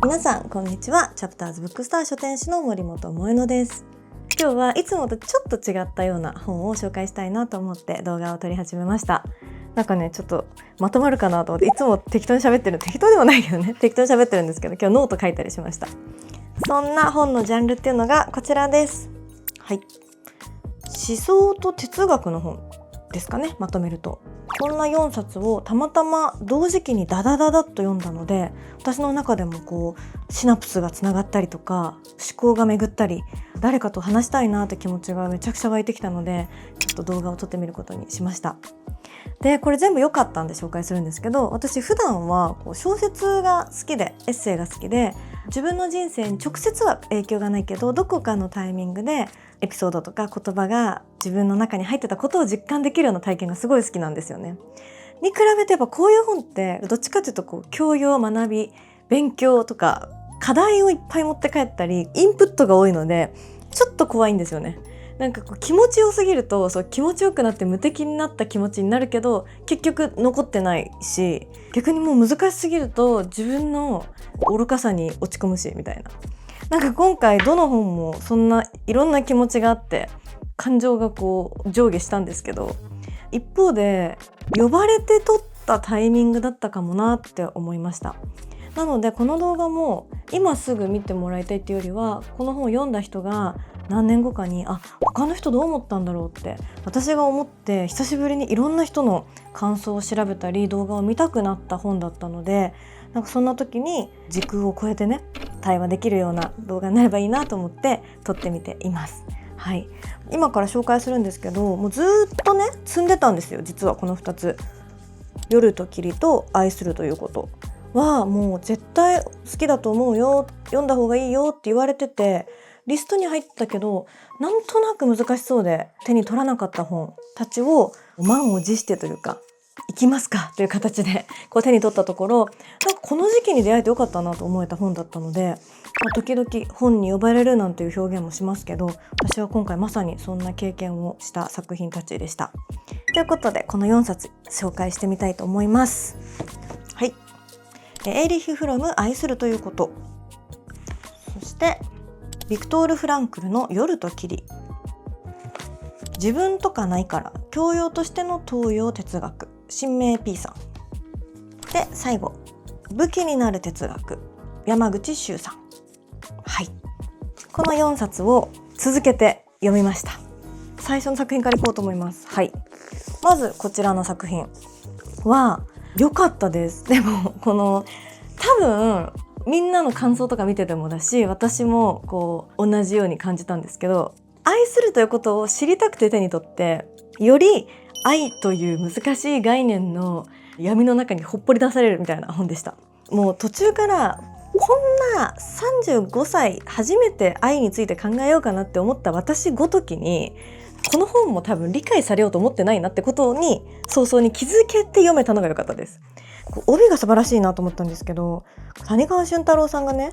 皆さんこんにちは。チャプターズブックスター書店士の森本萌乃です。今日はいつもとちょっと違ったような本を紹介したいなと思って動画を撮り始めました。なんかねちょっとまとまるかなと思って、いつも適当に喋ってる、適当でもないけどね適当に喋ってるんですけど、今日ノート書いたりしました。そんな本のジャンルっていうのがこちらです。はい、思想と哲学の本ですかね、まとめると。こんな4冊をたまたま同時期にダダダダッと読んだので、私の中でもシナプスがつながったりとか思考が巡ったり、誰かと話したいなって気持ちがめちゃくちゃ湧いてきたので、ちょっと動画を撮ってみることにしました。でこれ全部良かったんで紹介するんですけど、私普段は小説が好きでエッセイが好きで、自分の人生に直接は影響がないけど、どこかのタイミングでエピソードとか言葉が自分の中に入ってたことを実感できるような体験がすごい好きなんですよね。に比べてやっぱこういう本ってどっちかというと教養、学び、勉強とか課題をいっぱい持って帰ったりインプットが多いので、ちょっと怖いんですよね。なんか気持ちよすぎると気持ちよくなって無敵になった気持ちになるけど、結局残ってないし、逆にもう難しすぎると自分の愚かさに落ち込むしみたいな。なんか今回どの本もそんないろんな気持ちがあって感情が上下したんですけど、一方で呼ばれて撮ったタイミングだったかもなって思いました。なのでこの動画も今すぐ見てもらいたいっていうよりは、この本を読んだ人が何年後かに他の人どう思ったんだろうって私が思って、久しぶりにいろんな人の感想を調べたり動画を見たくなった本だったので、なんかそんな時に時空を超えてね対話できるような動画になればいいなと思って撮ってみています。はい、今から紹介するんですけど、もうずっとね積んでたんですよ。実はこの2つ、夜と霧と愛するということはもう絶対好きだと思うよ、読んだ方がいいよって言われてて、リストに入ったけどなんとなく難しそうで手に取らなかった本たちを満を持してというか、行きますかという形で手に取ったところ、なんかこの時期に出会えてよかったなと思えた本だったので、時々本に呼ばれるなんていう表現もしますけど、私は今回まさにそんな経験をした作品たちでした。ということでこの4冊紹介してみたいと思います。はい、エーリヒ・フロム愛するということ、そしてビクトール・フランクルの夜と霧、自分とかないから教養としての東洋哲学、新明 P さんで、最後武器になる哲学、山口周さん。はい、この4冊を続けて読みました。最初の作品からいこうと思います。はい、まずこちらの作品は良かったです。でも多分みんなの感想とか見ててもだし、私も同じように感じたんですけど、愛するということを知りたくて手に取って、より愛という難しい概念の闇の中にほっぽり出されるみたいな本でした。もう途中からこんな35歳初めて愛について考えようかなって思った私ごときに、この本も多分理解されようと思ってないなってことに早々に気づけて読めたのが良かったです。帯が素晴らしいなと思ったんですけど、谷川俊太郎さんがね、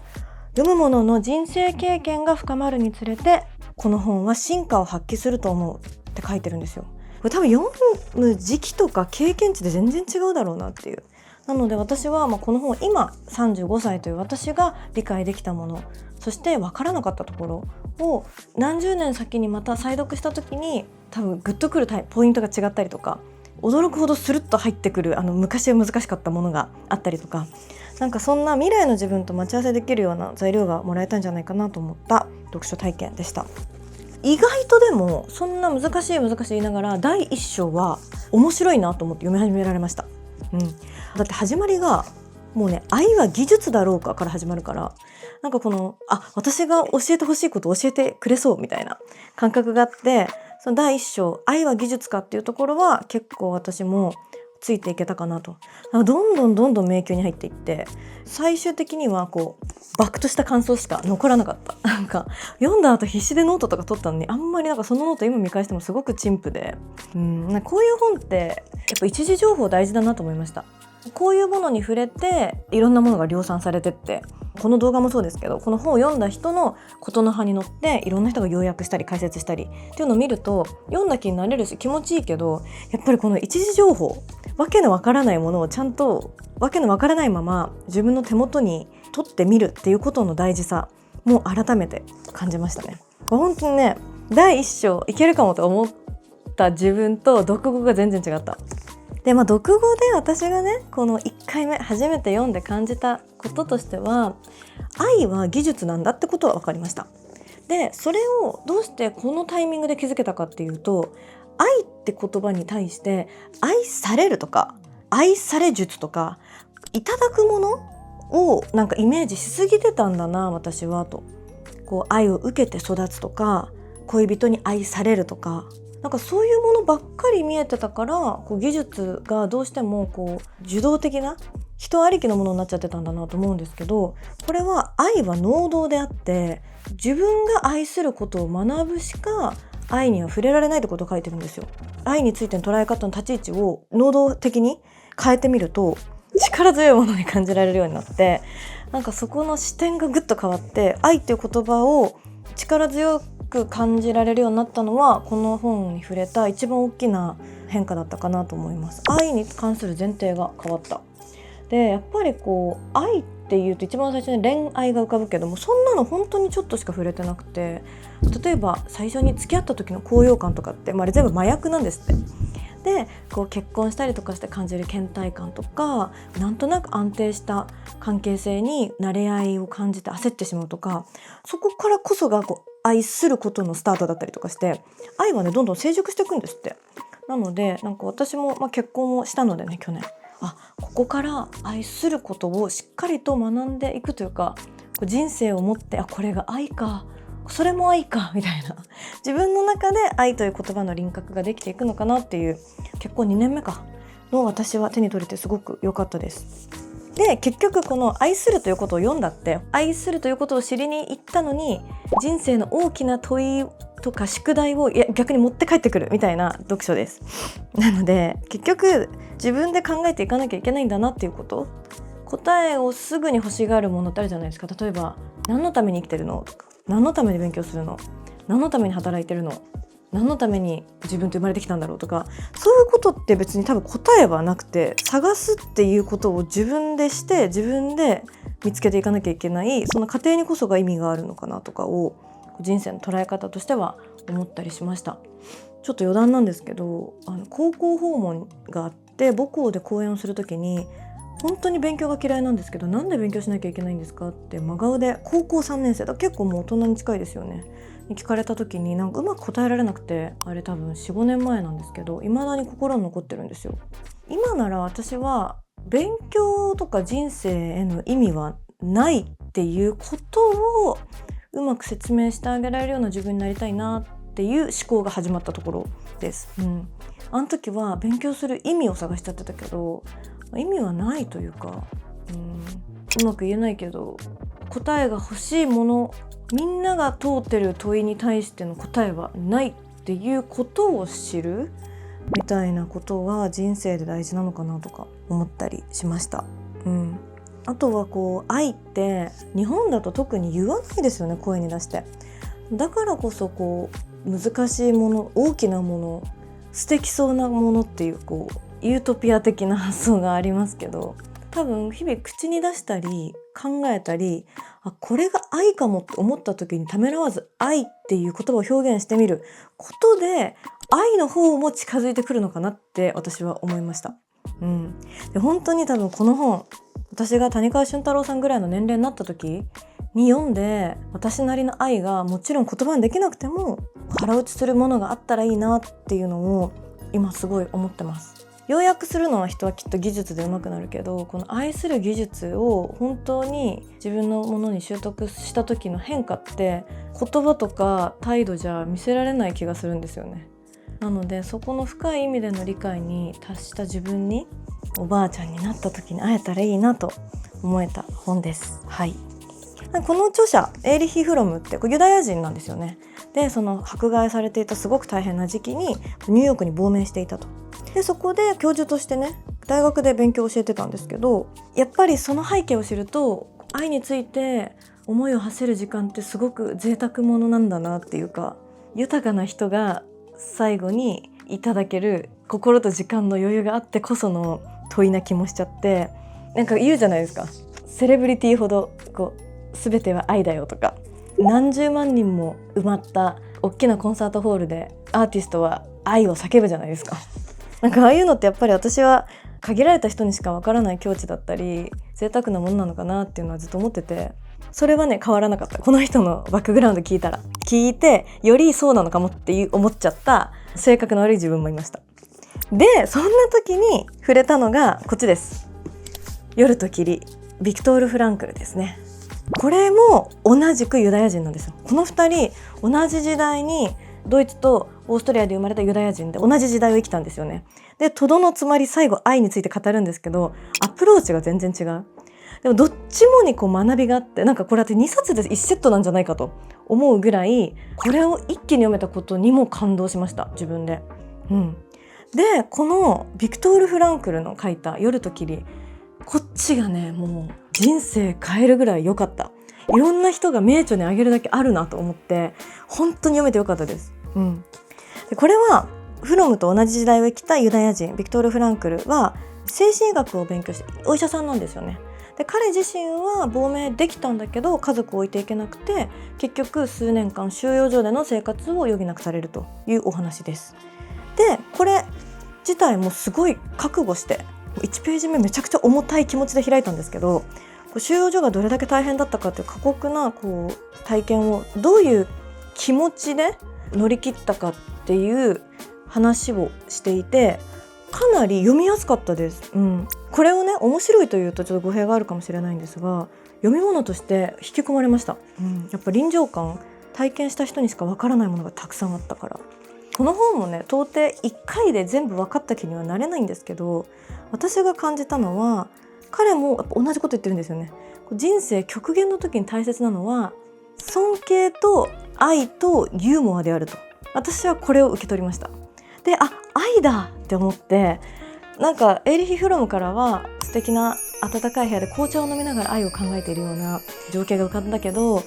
読む者の人生経験が深まるにつれてこの本は進化を発揮すると思うって書いてるんですよ。これ多分読む時期とか経験値で全然違うだろうなっていう。なので私はこの本を今35歳という私が理解できたもの、そして分からなかったところを何十年先にまた再読した時に多分グッとくるポイントが違ったりとか、驚くほどスルッと入ってくる昔は難しかったものがあったりとか、なんかそんな未来の自分と待ち合わせできるような材料がもらえたんじゃないかなと思った読書体験でした。意外とでもそんな難しい言いながら第一章は面白いなと思って読み始められました。だって始まりがもうね、愛は技術だろうかから始まるから、なんか私が教えてほしいことを教えてくれそうみたいな感覚があって、その第一章愛は技術かっていうところは結構私もついていけたかなと。どんどん迷宮に入っていって、最終的にはバクとした感想しか残らなかった。なんか読んだ後必死でノートとか取ったのに、あんまりそのノート今見返してもすごく陳腐で、こういう本ってやっぱ一時情報大事だなと思いました。こういうものに触れていろんなものが量産されてって、この動画もそうですけど、この本を読んだ人のことの葉に乗っていろんな人が要約したり解説したりっていうのを見ると、読んだ気になれるし気持ちいいけど、やっぱりこの一時情報、わけのわからないものをちゃんとわけのわからないまま自分の手元に取ってみるっていうことの大事さも改めて感じましたね。本当にね、第一章いけるかもと思った自分と読語が全然違った。で、読語で私がねこの1回目初めて読んで感じたこととしては、愛は技術なんだってことは分かりました。でそれをどうしてこのタイミングで気づけたかっていうと、愛って言葉に対して愛されるとか愛され術とかいただくものをなんかイメージしすぎてたんだな私はと。こう愛を受けて育つとか恋人に愛されるとか、なんかそういうものばっかり見えてたから、こう技術がどうしてもこう受動的な人ありきのものになっちゃってたんだなと思うんですけど、これは愛は能動であって自分が愛することを学ぶしか愛には触れられないってことを書いてるんですよ。愛についての捉え方の立ち位置を能動的に変えてみると力強いものに感じられるようになって、なんかそこの視点がぐっと変わって、愛っていう言葉を力強く感じられるようになったのはこの本に触れた一番大きな変化だったかなと思います。愛に関する前提が変わった。でやっぱりこう愛っていうと一番最初に恋愛が浮かぶけども、そんなの本当にちょっとしか触れてなくて、例えば最初に付き合った時の高揚感とかって、あれ全部麻薬なんですって。でこう結婚したりとかして感じる倦怠感とか、なんとなく安定した関係性に慣れ合いを感じて焦ってしまうとか、そこからこそがこう愛することのスタートだったりとかして、愛はねどんどん成熟していくんですって。なのでなんか私も、結婚をしたのでね去年、ここから愛することをしっかりと学んでいくというか、こう人生を持ってこれが愛か、それも愛かみたいな、自分の中で愛という言葉の輪郭ができていくのかなっていう、結婚2年目かの私は手に取れてすごく良かったです。で結局この愛するということを読んだって、愛するということを知りに行ったのに人生の大きな問いとか宿題を逆に持って帰ってくるみたいな読書です。なので結局自分で考えていかなきゃいけないんだなっていうこと、答えをすぐに欲しがるものってあるじゃないですか。例えば何のために生きてるのとか、何のために勉強するの、何のために働いてるの、何のために自分と生まれてきたんだろうとか、そういうことって別に多分答えはなくて、探すっていうことを自分でして自分で見つけていかなきゃいけない、その過程にこそが意味があるのかなとかを人生の捉え方としては思ったりしました。ちょっと余談なんですけど、高校訪問があって母校で講演をするときに、本当に勉強が嫌いなんですけどなんで勉強しなきゃいけないんですかって真顔で、高校3年生だ、結構もう大人に近いですよねに聞かれた時に、なんかうまく答えられなくて、あれ多分 4,5 年前なんですけど、未だに心に残ってるんですよ。今なら私は勉強とか人生への意味はないっていうことをうまく説明してあげられるような自分になりたいなっていう思考が始まったところです。あの時は勉強する意味を探しちゃってたけど、意味はないというか、うまく言えないけど、答えが欲しいもの、みんなが通ってる問いに対しての答えはないっていうことを知るみたいなことが人生で大事なのかなとか思ったりしました。あとはこう愛って日本だと特に言わないですよね、声に出して。だからこそこう難しいもの、大きなもの、素敵そうなものっていうこうユートピア的な発想がありますけど、多分日々口に出したり考えたり、これが愛かもって思った時にためらわず愛っていう言葉を表現してみることで、愛の方も近づいてくるのかなって私は思いました。で本当に多分この本、私が谷川俊太郎さんぐらいの年齢になった時に読んで、私なりの愛がもちろん言葉にできなくても腹落ちするものがあったらいいなっていうのを今すごい思ってます。要約するのは人はきっと技術で上手くなるけど、この愛する技術を本当に自分のものに習得した時の変化って言葉とか態度じゃ見せられない気がするんですよね。なのでそこの深い意味での理解に達した自分におばあちゃんになった時に会えたらいいなと思えた本です。この著者エーリヒ・フロムってユダヤ人なんですよね。でその迫害されていたすごく大変な時期にニューヨークに亡命していたと。でそこで教授としてね、大学で勉強を教えてたんですけど、やっぱりその背景を知ると愛について思いを馳せる時間ってすごく贅沢ものなんだなっていうか、豊かな人が最後にいただける心と時間の余裕があってこその問いな気もしちゃって、なんか言うじゃないですか、セレブリティほど全ては愛だよとか、何十万人も埋まった大きなコンサートホールでアーティストは愛を叫ぶじゃないですか。なんかああいうのってやっぱり私は限られた人にしかわからない境地だったり贅沢なものなのかなっていうのはずっと思ってて、それはね変わらなかった。この人のバックグラウンド聞いてよりそうなのかもって思っちゃった性格の悪い自分もいました。でそんな時に触れたのがこっちです。夜と霧、ビクトール・フランクルですね。これも同じくユダヤ人なんですよ。この2人同じ時代にドイツとオーストリアで生まれたユダヤ人で同じ時代を生きたんですよね。でとどのつまり最後愛について語るんですけど、アプローチが全然違う。でもどっちもに学びがあって、なんかこれって2冊で1セットなんじゃないかと思うぐらい、これを一気に読めたことにも感動しました自分で。でこのビクトール・フランクルの書いた夜と霧、こっちがねもう人生変えるぐらい良かった。いろんな人が名著に挙げるだけあるなと思って本当に読めて良かったです。でこれはフロムと同じ時代を生きたユダヤ人ビクトール・フランクルは精神医学を勉強してお医者さんなんですよね。で彼自身は亡命できたんだけど家族を置いていけなくて、結局数年間収容所での生活を余儀なくされるというお話です。でこれ自体もすごい覚悟して1ページ目めちゃくちゃ重たい気持ちで開いたんですけど、収容所がどれだけ大変だったかっていう過酷な体験をどういう気持ちで乗り切ったかっていう話をしていて、かなり読みやすかったです。これをね面白いというとちょっと語弊があるかもしれないんですが、読み物として引き込まれました。やっぱ臨場感、体験した人にしかわからないものがたくさんあったから。この本もね到底1回で全部分かった気にはなれないんですけど、私が感じたのは彼もやっぱ同じこと言ってるんですよね。人生極限の時に大切なのは尊敬と愛とユーモアであると、私はこれを受け取りました。で愛だって思って、なんかエーリヒ・フロムからは素敵な暖かい部屋で紅茶を飲みながら愛を考えているような情景が浮かんだけど、こ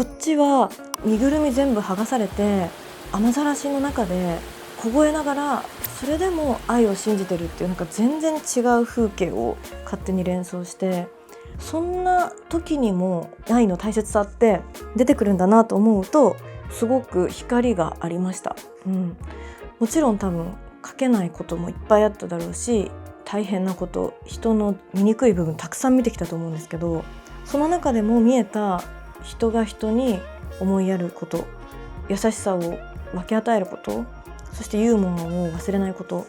っちは身ぐるみ全部剥がされて雨ざらしの中で凍えながらそれでも愛を信じてるっていう、なんか全然違う風景を勝手に連想して、そんな時にも愛の大切さって出てくるんだなと思うとすごく光がありました。もちろん多分書けないこともいっぱいあっただろうし、大変なこと、人の醜い部分たくさん見てきたと思うんですけど、その中でも見えた人が人に思いやること、優しさを分け与えること、そしてユーモアを忘れないこと、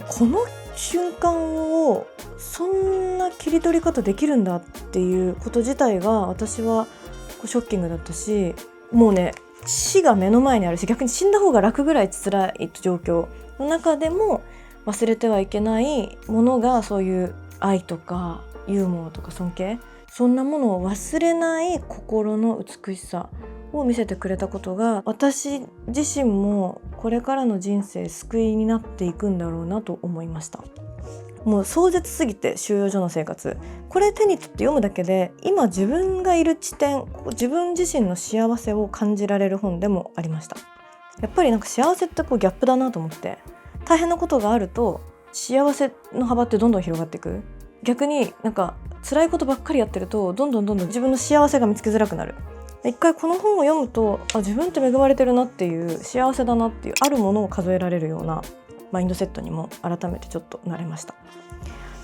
この瞬間をそんな切り取り方できるんだっていうこと自体が私はショッキングだったし、もうね死が目の前にあるし、逆に死んだ方が楽ぐらい辛い状況の中でも忘れてはいけないものが、そういう愛とかユーモアとか尊敬、そんなものを忘れない心の美しさを見せてくれたことが、私自身もこれからの人生救いになっていくんだろうなと思いました。もう壮絶すぎて収容所の生活、これ手に取って読むだけで今自分がいる地点、自分自身の幸せを感じられる本でもありました。やっぱりなんか幸せってギャップだなと思って、大変なことがあると幸せの幅ってどんどん広がっていく。逆になんか辛いことばっかりやってるとどんどん自分の幸せが見つけづらくなる。一回この本を読むと自分って恵まれてるなっていう、幸せだなっていうあるものを数えられるようなマインドセットにも改めてちょっとなれました。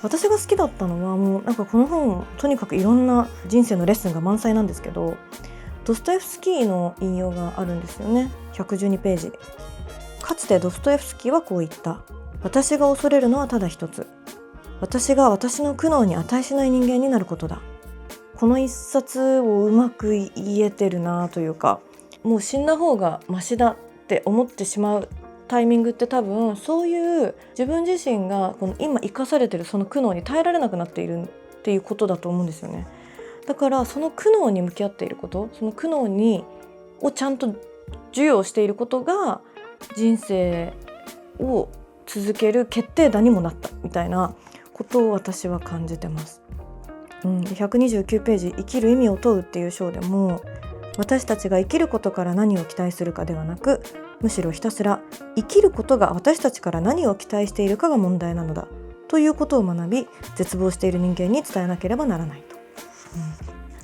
私が好きだったのはもうなんかこの本とにかくいろんな人生のレッスンが満載なんですけど、ドストエフスキーの引用があるんですよね。112ページ。かつてドストエフスキーはこう言った。私が恐れるのはただ一つ。私が私の苦悩に値しない人間になることだ。この一冊をうまく言えてるなというか、もう死んだ方がマシだって思ってしまうタイミングって多分そういう自分自身がこの今生かされてるその苦悩に耐えられなくなっているっていうことだと思うんですよね。だからその苦悩に向き合っていること、その苦悩をちゃんと授与していることが人生を続ける決定打にもなったみたいなことを私は感じてます。129ページ生きる意味を問うっていう章でも、私たちが生きることから何を期待するかではなく、むしろひたすら生きることが私たちから何を期待しているかが問題なのだということを学び、絶望している人間に伝えなければならないと。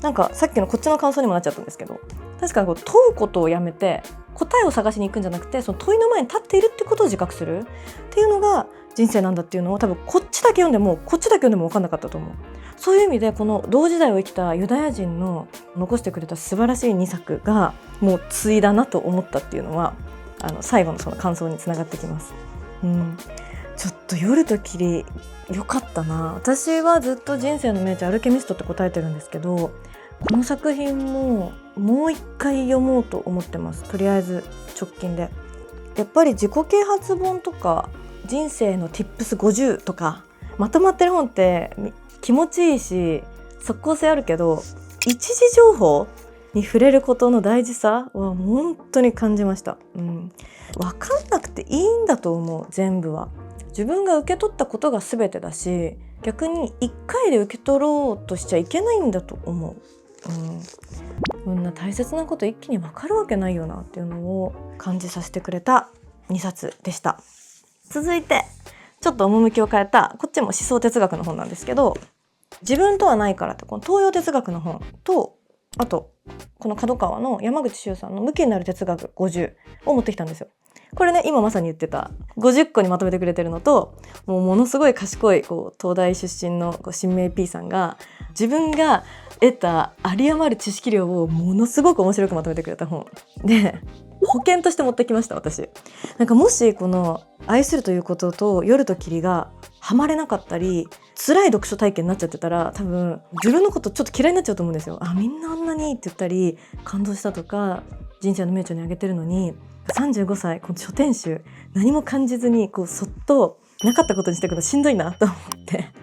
なんかさっきのこっちの感想にもなっちゃったんですけど、確かに問うことをやめて答えを探しに行くんじゃなくて、その問いの前に立っているってことを自覚するっていうのが人生なんだっていうのを、多分こっちだけ読んでも分かんなかったと思う。そういう意味でこの同時代を生きたユダヤ人の残してくれた素晴らしい2作がもう対だなと思ったっていうのは、最後のその感想につながってきます。ちょっと夜と霧良かったな。私はずっと人生の名著アルケミストって答えてるんですけど、この作品ももう一回読もうと思ってます。とりあえず直近で。やっぱり自己啓発本とか人生の Tips50 とかまとまってる本って気持ちいいし即効性あるけど、一時情報に触れることの大事さは本当に感じました。分かんなくていいんだと思う。全部は自分が受け取ったことが全てだし、逆に1回で受け取ろうとしちゃいけないんだと思う。こんな大切なこと一気に分かるわけないよなっていうのを感じさせてくれた2冊でした。続いてちょっと趣を変えた、こっちも思想哲学の本なんですけど、自分とはないからってこの東洋哲学の本と、あとこの角川の山口周さんの向きになる哲学50を持ってきたんですよ。これね、今まさに言ってた50個にまとめてくれてるのと、ものすごい賢い東大出身の新明 P さんが自分が得た有り余る知識量をものすごく面白くまとめてくれた本で、保険として持ってきました。私なんかもしこの愛するということと夜と霧がハマれなかったり辛い読書体験になっちゃってたら、多分自分のことちょっと嫌いになっちゃうと思うんですよ。みんなあんなにって言ったり感動したとか人生の名著に挙げてるのに、35歳この書店集何も感じずにそっとなかったことにしていくのしんどいなと思って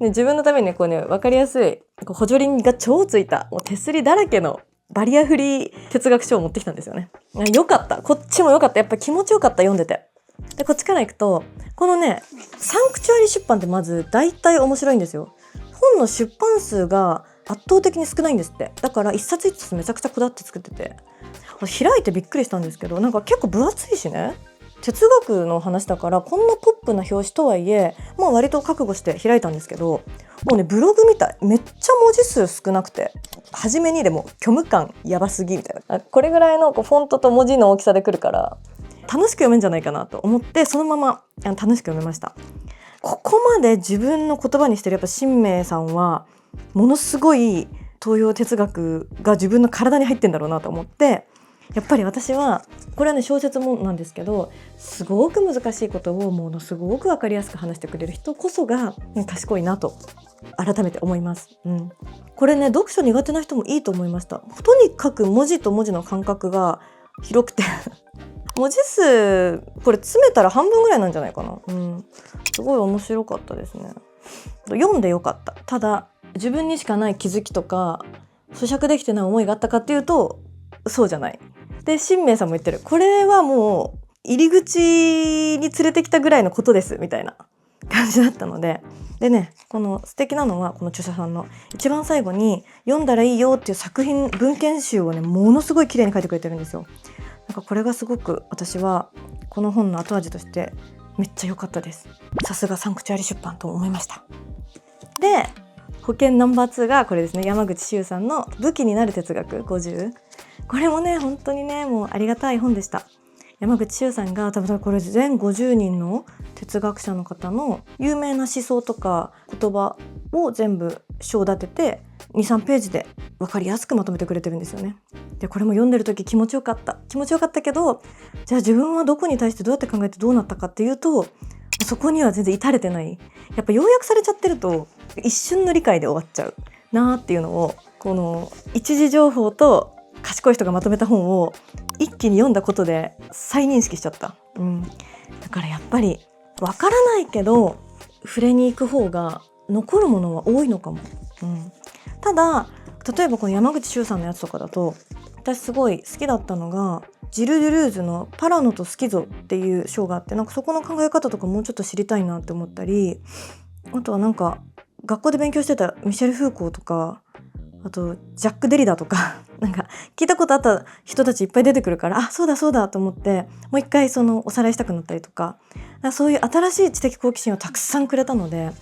で自分のために分かりやすい補助輪が超ついた手すりだらけのバリアフリー哲学書を持ってきたんですよね。よかった。こっちもよかった。やっぱ気持ちよかった、読んでて。でこっちから行くと、このねサンクチュアリ出版ってまず大体面白いんですよ。本の出版数が圧倒的に少ないんですって。だから一冊一冊めちゃくちゃこだわって作ってて、開いてびっくりしたんですけど、なんか結構分厚いしね、哲学の話だからこんなポップな表紙とはいえ、割と覚悟して開いたんですけど、もうねブログみたい。めっちゃ文字数少なくて、初めにでも虚無感やばすぎみたいな、これぐらいのフォントと文字の大きさで来るから楽しく読めんじゃないかなと思って、そのまま楽しく読めました。ここまで自分の言葉にしてるやっぱ新明さんはものすごい東洋哲学が自分の体に入ってんだろうなと思って、やっぱり私はこれはね小説もなんですけど、すごく難しいことをものすごく分かりやすく話してくれる人こそが賢いなと改めて思います。これね読書苦手な人もいいと思いました。とにかく文字と文字の間隔が広くて文字数これ詰めたら半分ぐらいなんじゃないかな。すごい面白かったですね。読んでよかった。ただ自分にしかない気づきとか咀嚼できてない思いがあったかっていうとそうじゃない。で新明さんも言ってる、これはもう入り口に連れてきたぐらいのことですみたいな感じだったので、でねこの素敵なのはこの著者さんの一番最後に読んだらいいよっていう作品文献集をねものすごい綺麗に書いてくれてるんですよ。なんかこれがすごく私はこの本の後味としてめっちゃ良かったです。さすがサンクチュアリ出版と思いました。で保険ナンバー2がこれですね。山口周さんの武器になる哲学50。これもね本当にねもうありがたい本でした。山口周さんが多分これ全50人の哲学者の方の有名な思想とか言葉を全部章立てて 2,3 ページで分かりやすくまとめてくれてるんですよね。でこれも読んでる時気持ちよかったけど、じゃあ自分はどこに対してどうやって考えてどうなったかっていうと、そこには全然至れてない。やっぱ要約されちゃってると一瞬の理解で終わっちゃうなっていうのを、この一時情報と賢い人がまとめた本を一気に読んだことで再認識しちゃった。だからやっぱりわからないけど触れに行く方が残るものは多いのかも。ただ例えばこの山口周さんのやつとかだと私すごい好きだったのがジル・ドゥルーズのパラノとスキゾっていう章があって、なんかそこの考え方とかもうちょっと知りたいなって思ったり、あとはなんか学校で勉強してたミシェル・フーコーとか、あとジャック・デリダとかなんか聞いたことあった人たちいっぱい出てくるから、そうだと思ってもう一回おさらいしたくなったりとか、そういう新しい知的好奇心をたくさんくれたので、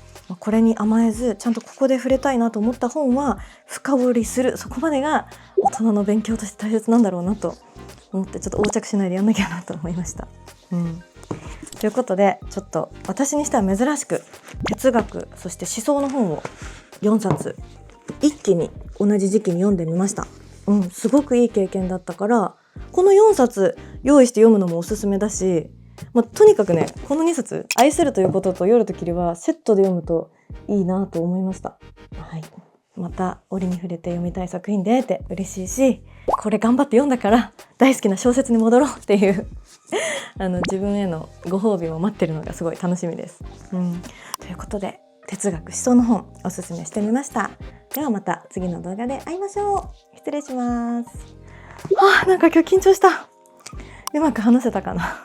これに甘えずちゃんとここで触れたいなと思った本は深掘りする、そこまでが大人の勉強として大切なんだろうなと思って、ちょっと横着しないでやんなきゃなと思いました。ということでちょっと私にしては珍しく哲学そして思想の本を4冊一気に同じ時期に読んでみました。すごくいい経験だったから、この4冊用意して読むのもおすすめだし、とにかくね、この2冊愛するということと夜と霧はセットで読むといいなと思いました。また折に触れて読みたい作品で会えて嬉しいし、これ頑張って読んだから大好きな小説に戻ろうっていう自分へのご褒美も待ってるのがすごい楽しみです。ということで哲学思想の本おすすめしてみました。ではまた次の動画で会いましょう。失礼します。なんか今日緊張した。うまく話せたかな